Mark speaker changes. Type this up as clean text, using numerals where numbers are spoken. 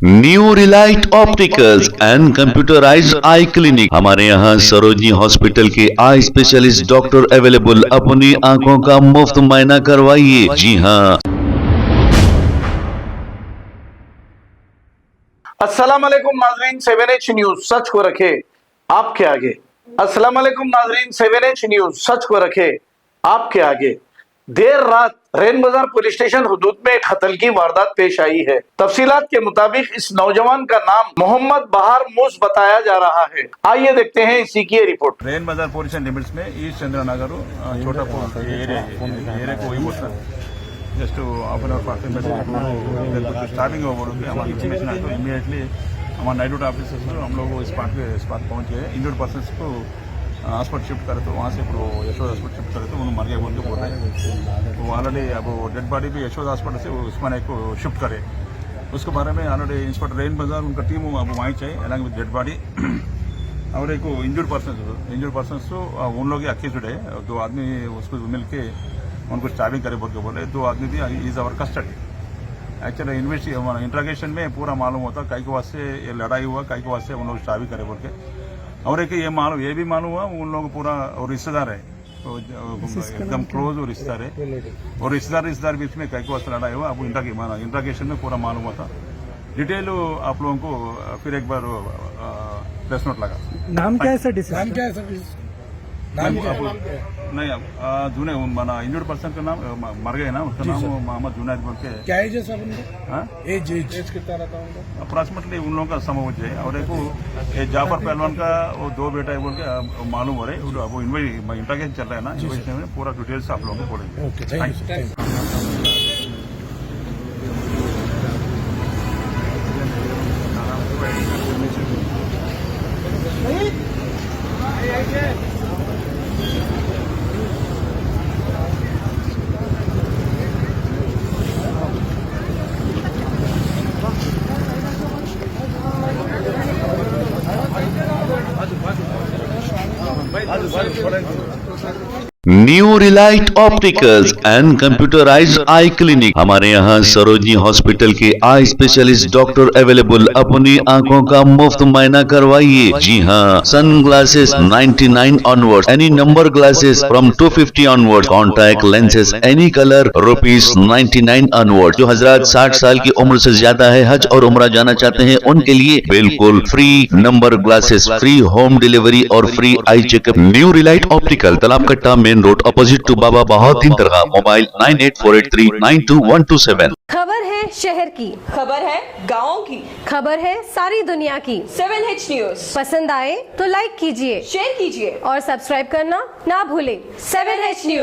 Speaker 1: New Relight opticals and computerised I clinic. हमारे यहाँ Sarojini hospital के आई स्पेशलिस्ट डॉक्टर अवेलेबल। अपनी आंखों का मुफ्त मुआयना करवाइए। जी हाँ।
Speaker 2: अस्सलाम वालेकुम नाजरीन, 7H न्यूज सच को रखे आपके आगे। अस्सलाम वालेकुम नाजरीन, 7H न्यूज सच को रखे आपके आगे। देर रात रेन बाजार पुलिस स्टेशन हुदूद में एक कत्ल की वारदात पेश आई है। तफसीलात के मुताबिक इस नौजवान का नाम मोहम्मद बहार मूस बताया जा रहा है। आइए देखते हैं इसी की रिपोर्ट।
Speaker 3: रेन बाजार पोलीस लिमिट्स में ईस्ट चंद्र नगर छोटा ಏರಿಯಾ ಹೋಗಿ ಬರ್ತಾರೆ just half an hour 40 minute starting over हमारी इंफॉर्मेशन आए तो इमीडिएटली हमारे नाइट ड्यूटी ऑफिसर्स हम लोग स्पॉट पहुंच गए। इंजर्ड पर्सनस को हॉस्पिटल शिफ्ट करे तो वहाँ से यशोद हॉस्पिटल शिफ्ट करे तो उन्होंने मर गए बोल के बोल रहे हैं। तो ऑलरेडी अब डेड बॉडी भी यशोद हॉस्पिटल से उस्मानिया को शिफ्ट करे। उसके बारे में ऑलरेडी इंस्पेक्टर रेन बाजार उनका टीम अब वहीं चाहिए अलग विद डेड बॉडी और एक इंजर्ड पर्सन तो उन लोग अक्यूज्ड है। दो आदमी उसको मिल के उनको स्टार्विंग करे बोल के बोले। दो आदमी भी is our custody. Actually interrogation में पूरा मालूम होता कई के वास्ते ये लड़ाई हुआ, कई के वास्ते उन लोग स्टार्विंग करे बोल के। और एक ये भी मालूम हुआ उन लोग पूरा और रिश्तेदार है तो एकदम क्लोज और रिश्तेदार है और रिश्तेदार बीच में कई के वास्ते लड़ाई हुआ। अब इंट्रोगेशन में पूरा मालूम हुआ था। डिटेल आप लोगों को फिर एक बार प्रेस नोट लगा।
Speaker 4: नाम क्या है सर?
Speaker 3: नाम क्या है सर? नहीं जूने माना इंजर्ड पर्सन का नाम मर गए ना, उसका नाम मोहम्मद जुनैद बोल के।
Speaker 4: क्या एज है सर उनका? एज कितना रहता है उनका?
Speaker 3: अप्रोक्सीमेटली उन लोगों का समझ है। और एक जाफर पहलवान का वो दो बेटा है बोल के मालूम हो रहे। वो इंट्रोगेशन चल रहा है ना, इन्वेस्टिगेशन में पूरा डिटेल्स आप लोगों को बोलेंगे।
Speaker 1: New Relight opticals and computerised I clinic. हमारे यहाँ सरोजनी हॉस्पिटल के आई स्पेशलिस्ट डॉक्टर अवेलेबल। अपनी आंखों का मुफ्त मुआयना करवाइए। जी हाँ। Sun glasses 99 onward, any number glasses from 250 onward, contact lenses any colour ₹99 onward. जो हजरात 60 साल की उम्र से ज्यादा है, हज और उम्रा जाना चाहते हैं, उनके लिए बिल्कुल free number glasses, free home delivery और free eye checkup. New relight optical, Talab Katta, main road, opposite to Baba Bahauddin दरगाह। मोबाइल 9848392127।
Speaker 5: खबर है शहर की,
Speaker 6: खबर है गाँव की,
Speaker 5: खबर है सारी दुनिया की।
Speaker 6: 7H न्यूज
Speaker 5: पसंद आए तो लाइक कीजिए,
Speaker 6: शेयर कीजिए
Speaker 5: और सब्सक्राइब करना ना भूलें।
Speaker 6: 7H news.